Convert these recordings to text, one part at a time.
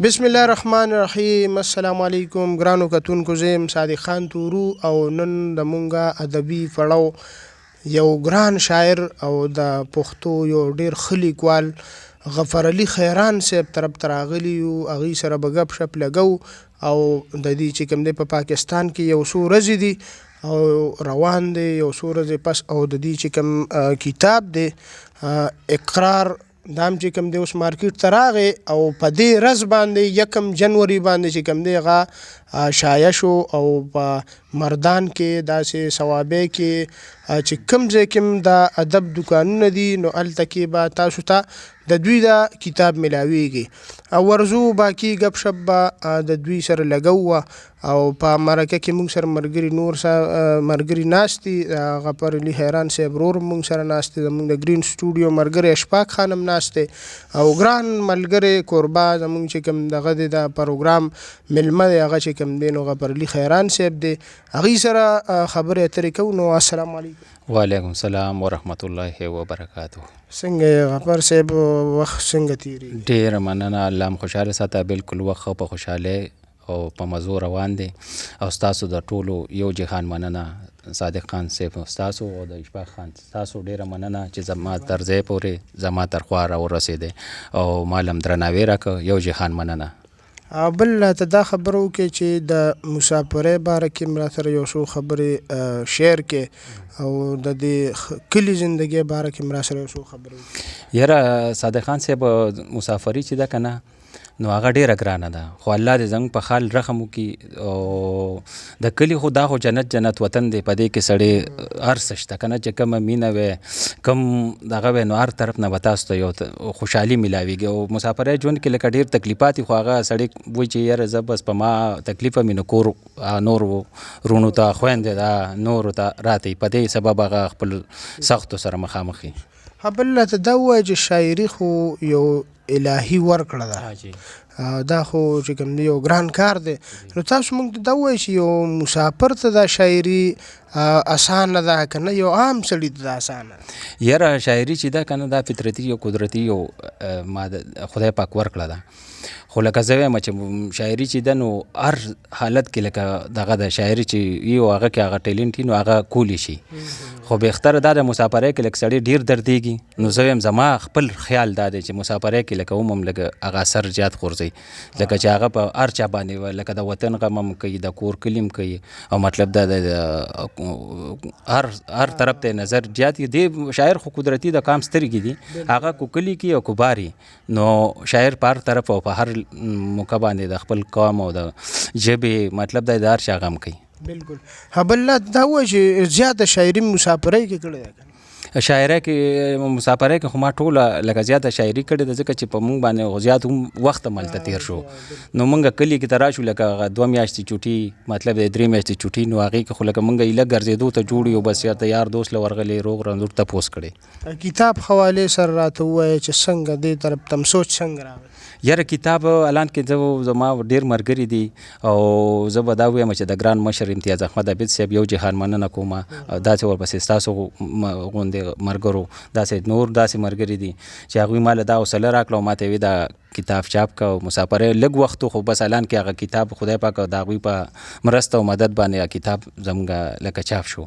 بسم الله الرحمن الرحیم. السلام علیکم ګرانو کتونکو، زم صادق خان تورو او نن د مونږه ادبي فړاو یو ګران شاعر او د پښتو یو ډیر ښه لیکوال غفر علي خیران صاحب طرف ته راغلي یو. هغې سره به ګپ شپ لګو او د دې چې کوم دی په پاکستان کې یو څو ورځې دي او روان دی، یو څو ورځې پس او د دې چې کوم کتاب دی اقرار دام چې کوم دی اوس مارکیټ ته راغی او په دې ورځ باندې 1 جنوري باندې چې کوم دی هغه شایع شو او په مردان کې داسې صوابۍ کې چې کوم ځای کې د ادب دکانونه دي نو هلته کې به تاسو ته د دوی دا کتاب ملاویږي او ورځو باقي ګپ شپ به د دوی سره لګو او په مرکه کې موږ سره ملګري نور ملګري ناست دي. غفر علي خیران صاحب ورور موږ سره ناست دی، زموږ د ګرین سټوډیو ملګری اشفاق خان هم ناست دی او ګران ملګری کوربه زموږ چې کوم دغه دی د پروګرام ملمه دی هغه چې کوم دی نو غفر علي خیران صاحب دی، هغې سره خبرې اترې کوو. نو السلام علیکم. وعلیکم السلام ورحمت الله وبرکاته. څنګه غفر صاحب وخت څنګه تیری؟ ډیره مننه، الله م خوشحاله ساته. بالکل وخت په خوشحالی او په مزو روان دی او ستاسو د ټولو یو جهان مننه. صادق خان صاحب ستاسو او د اشفاق خان ستاسو ډیره مننه چې زما تر ځای پورې زما تر خوا راورسېدی او مالم درناوی راکړه. یو جهان مننه. بل ته دا خبره وکړئ چې د مسافرۍ باره کې مې را سره یو څو خبرې شیر کې او د دې کلي زندګۍ باره کې مې را سره یو څو خبرې وکړئ. یاره صادق خان صاحب مسافري چې ده که نه نو هغه ډیره ګرانه ده، خو الله دې زموږ په حال رحم وکړي. او د کلي خو دا خو جنت جنت وطن دی، په دې کې سړی هر څه شته که نه، چې کومه مینه وی کوم دغه وی نو هر طرف نه به تاسو ته یو خوشحالي میلاویږي. او مسافرۍ ژوند کې لکه ډېر تکلیفات خو هغه سړی وایي چې یاره زه بس په ما تکلیفه مې نو کور نور رونو ته خویندې ده نورو ته راته په دې سبب هغه خپل سختو سره مخامخ وي. بل ته دا ووایه چې شاعري خو یو الهي ورکړه ده، دا خو چې کوم دی یو ګران کار دی. نو تاسو موږ ته دا ووایئ چې یو مسافر ته دا شاعري اسانه ده که نه یو عام سړي ته دا اسانه ده؟ یاره شاعري چې ده که نه دا فطرتي یو قدرتي یو خدای پاک ورکړه ده. خو لکه زه وایم چې شاعري چې ده نو هر حالت کې لکه دغه د شاعري چې یو هغه کې هغه ټیلنټ وي نو هغه کولی شي. خو بهتره دا د مسافرۍ کې لکه سړی ډېر دردېږي نو زه وایم زما خپل خیال دا دی چې مسافرۍ کې لکه هم لکه هغه اثر زیات غورځوي، لکه چې هغه په هر چا باندې لکه د وطن غم هم کوي، د کور کلي هم کوي او مطلب دا د هر طرف ته نظر زیات دی. شاعر خو قدرتي د کام سترګې دي، هغه کو کلي کې او کو باري، نو شاعر په هر طرف او په هر موقع باندې د خپل قوم او د ژبې مطلب د هر چا غم کوي. بالکل. بل دا وایي چې زیاته شاعري مسافرۍ کې کړې ده؟ شاعرۍ کې مسافرۍ کې خو ما ټوله لکه زیاته شاعري کړې ده، ځکه چې په موږ باندې زیات هم وخت هملته تېر شو. نو موږ کلي کې ته راشو لکه 2 میاشتې چوټي مطلب د 3 میاشتې چوټي، نو هغې کې خو لکه موږ ایله ګرځېدو ته جوړ یو، بس یارته یار دوست له ورغلی روغ رنځور تپوس کړی. کتاب حوالې سره راته ووایه چې څنګه دې طرف ته سوچ څنګه راغی؟ یاره کتاب الان کې زما ډېر ملګري دي او زه به دا ووایم چې د ګران مشر امتیاز احمد عابد صاحب یو جهان مننه کوم. داسې ورپسې ستاسو غوندې ملګرو داسې نور داسې ملګري دي چې هغوی ما له دا حوصله راکړه او ما ته وی دا کتاب چاپ که او مسافرۍ لږ وخت خو بس الان کې هغه کتاب خدای پاک د هغوی په مرسته او مدد باندې کتاب زموږ لکه چاپ شو.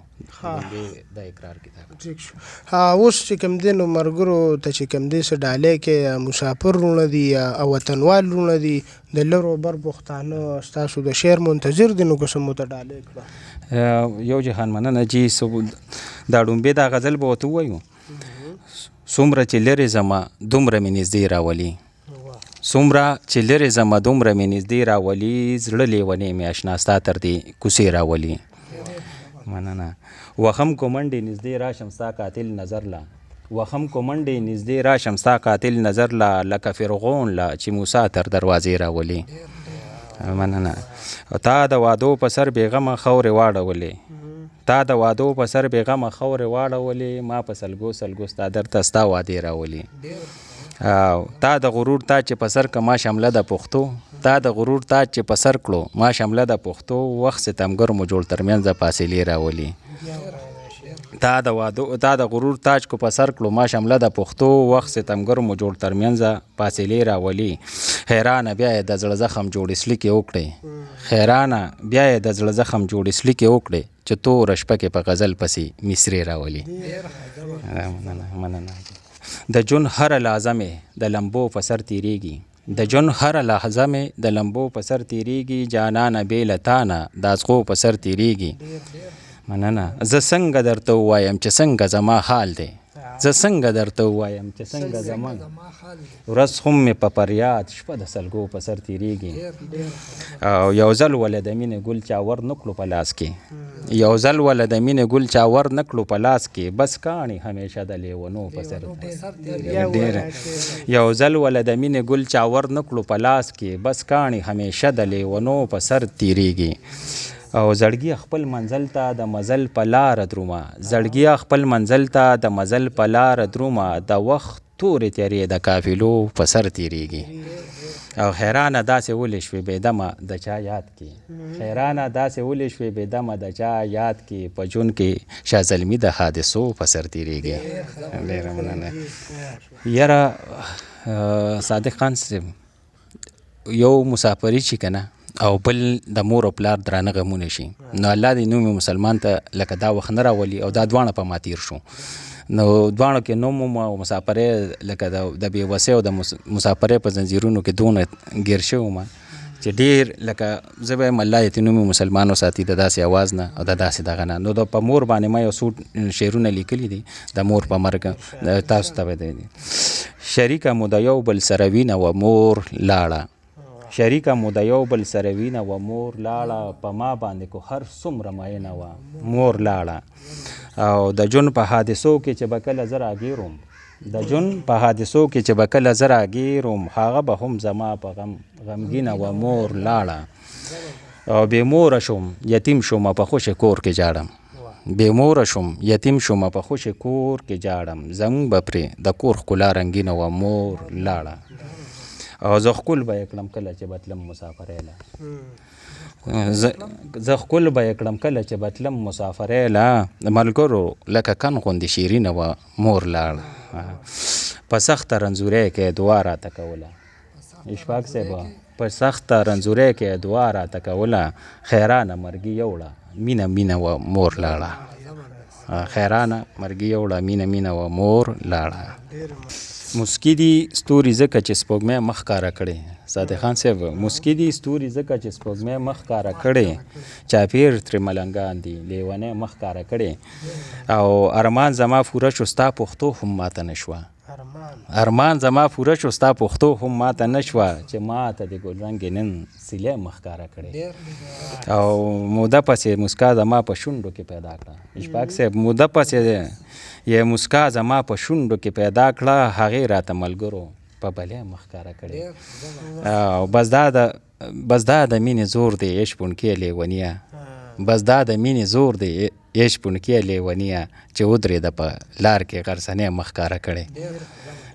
د اقرار کتاب ٹھیک شو. اوس چې کوم دی نو ملګرو ته چې کوم دی څه ډالۍ کې مسافر رونه دي او وطنوال رونه دي د لرو بر پښتانه ستاسو د شعر منتظر دي، نو که څه مو ته ډالۍ کړه؟ یو جهان مننه جي. دا ډومبې دا غزل به ورته ووایو: څومره چې لرې ځمه دومره مې نږدې راولي، څومره چې لرې ځمه دومره مې نږدې راولي، زړه لیونی مې اشنا ستا تر دې کوڅې راولي. مننه. وخم کو منډې نږدې راشم ستا قاتل نظر لا، وخم کو منډې نږدې راشم ستا قاتل نظر لا، لکه فرعون لا چې موسی تر دروازې راولي. مننه. تا د وادو په سر بېغمه خاورې واړولې، تا د وادو په سر بېغمه خاورې واړولې، ما په سلګو سلګو ستا درته ستا وادې راولي. تا د غرور تاج چې په سر که ما شمله د پښتو، تا د غرور تاج چې په سر کړو ما شمله د پښتو، وخت ستمګر مو جوړ ترمنځ فاصلې راولي. تا د غرور تاج کو په سر کړو ما شمله د پښتو وخت ستمګر مو جوړ ترمنځه فاصلې راولي حیرانه بیا یې د زړه زخم جوړ اصلي کې وکړې حیرانه بیا یې د زړه زخم جوړ اصلي کې وکړې چې تور شپه کې په غزل پسې مصري راولي مننه د جون هر لحظه مې د لمبو په سر تیریږي د جون هر لحظه مې د لمبو په سر تیریږي جانانه بې له تانه د ازغو په سر تیریږي مننه زه څنګه درته ووایم چې څنګه زما حال دی زه څنګه درته ووایم چې څنګه زما ورځ خو مې په فریاد شپه د سلګو په سر تیریږي او یو ځل ول د مینې ګل چا ور نه کړو په لاس کې یو ځل ول د مینې ګل چا ور نه کړو په لاس کې بس کاڼي همیشه د لیونو په سر یو ځل ول د مینې ګل چا ور نه کړو په لاس کې بس کاڼي همیشه د لیونو په سر تیریږي او زړګي خپل منزل ته د مزل په لار درومه زړګي خپل منزل ته د مزل په لار درومه د وخت تورې تیارې د قافلو په سر تیریږي او حیرانه داسې ولې شوې بېدمه د چا یاد کې حیرانه داسې ولې شوې بېدمه د چا یاد کې په جون کې شاه زلمي د حادثو په سر تیریږي ډېره مننه یاره صادق خان صاحب یو مسافري چې که نه او بل د مور او پلار درانه غمونه شي نو الله دې نوم مسلمان ته لکه دا وخت نه راولي او دا دواړه په ما تیر شو نو دواړو کې نوم او مسافرۍ لکه د بېوسۍ او د مسافرۍ په زنځیرونو کې دونه ګیر شوی وم چې ډېر لکه زه به یم الله دې نوم مسلمان وساتي د داسې اواز نه او د داسې دغه نه نو د په مور باندې ما یو څو شعرونه لیکلي دي د مور په مرګ تاسو ته به دی شریکه مو د یو بل سره وینه و مور لاړه شریکه مو د یو بل سره وینه و مور لاړه په ما باندې کو هر څومره مینه وه مور لاړه او د جون په حادثو کې چې به کله زه راګیرم د جون په حادثو کې چې به کله زه راګیرم هغه به هم زما په غمګینه و مور لاړه او بې موره شوم یتیم شوم په خوشې کور کې جاړم بې موره شوم یتیم شوم په خوشې کور کې جاړم زموږ به پرې د کور ښکلا رنګینه و مور لاړه او زه ښکل به یې کړم کله چې به تلم مسافرۍ له زه ښکل به یې کړم کله چې به تلم مسافرۍ له ملګرو لکه کن غوندې شیرینه وه مور لاړه په سخته رنځورۍ کې دعا راته کوله اشفاق صاحب په سخته رنځورۍ کې دعا راته کوله خیرانه مرګي یوړه مینه مینه وه مور لاړه خیرانه مرګي یوړه مینه مینه وه مور لاړه مسکی دی ستوري ځکه چې سپوږمۍ مخ ښکاره کړې صادق خان صاحب مسکی دی ستوري ځکه چې سپوږمۍ مخ ښکاره کړې چاپیر ترې ملنګان دي لیونۍ مخ ښکاره کړې او ارمان زما پوره شو ستا پښتو هم ماته نه شوه ارمان زما پوره شو ستا پښتو هم ماته نه شوه چې ماته د ګلرنګې نن سیلۍ مخ ښکاره کړې او موده پسې مسکا زما په شونډو کې پیدا کړه اشفاق صاحب موده پسې یې مسکا زما په شونډو کې پیدا کړه هغې راته ملګرو په بلې مخ ښکاره کړې او بس دا د مینې زور دی عشق پونکې لیونیه بس دا د مینې زور دی عشق پونکې لیونیه چې ودرېده په لار کې غرڅنۍ مخ ښکاره کړې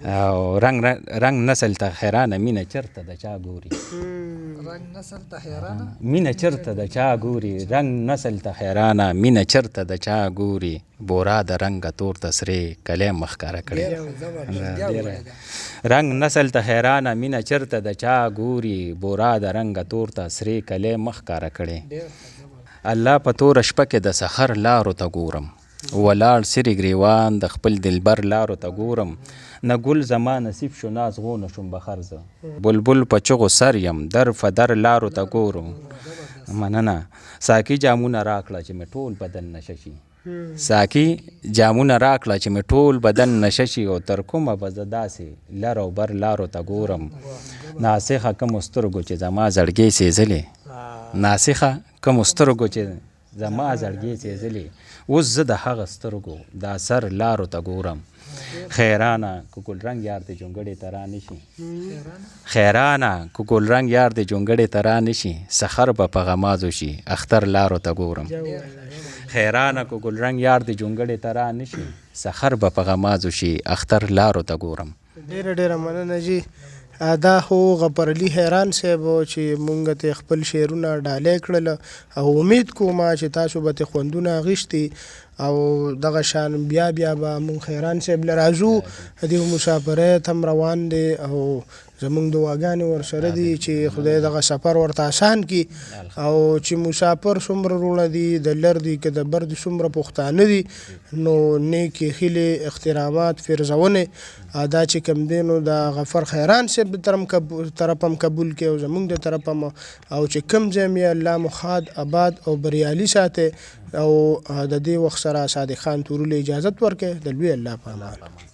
او رنگ نسل ته حیرانه مینه چرته د چا ګوري مینه چرته د چا ګوري رنگ نسل ته حیرانه مینه چرته د چا ګوري بورا د رنګه تور ته سرې کلی مخ ښکاره کړې رنگ نسل ته حیرانه مینه چرته د چا ګوري بورا د رنګه تور ته سرې کلی مخ ښکاره کړې الله په توره شپه کې د سحر لارو ته ګورم ولاړ سری ګریوان د خپل دلبر لارو ته ګورم نه ګل زما نصیب شو نه ازغو نه شوم بخر زه بلبل په چغو سر یم در فدر لارو ته ګورم مننه ساقي جامونه راکړه چې مې ټول بدن نشه شي ساقي جامونه راکړه چې مې ټول بدن نشه شي او تر کومه به زه داسې لر او بر لارو ته ګورم ناسخه کومو سترګو چې زما زړګی سېزلې ناسخه کومو سترګو چې زما زړګی سېزلې اوس زه د هغه سترګو دا سر لارو ته ګورم خیرانه که ګلرنګ یار د جونګړې ته را نشي خیرانه که ګلرنګ یار د جونګړې ته را نشي سحر به په غمازو شي اختر لارو ته ګورم خیرانه که ګلرنګ یار د جونګړې ته را نشي سحر به په غمازو شي اختر لارو ته ګورم ډېره ډېره مننه جي دا خو غفر علي حیران صاحب چې مونږ ته خپل شعرونه ډالۍ کړل او امید کوم چې تاسو به ترې خوندونه اخیستي او دغه شان بیا به مونږ حیران صاحب له راځو د مسافرۍ ته هم روان دی او زمونږ دعاګانې ورسره دي چې خدای دغه سفر ورته آسان کړي او چې مسافر څومره وروڼه دي د لر دي که د بر دي څومره پښتانه دي نو نیکې هیلې احترامات فرزونې دا چې کوم دی نو د غفر حیران صاحب د طرف هم قبول کړي او زمونږ د طرف هم او چې کوم ځای مې الله مخاد آباد او بریالي ساتي او د دې وخت سره صادق خان تورو له اجازت ورکړي د لوی الله په امان.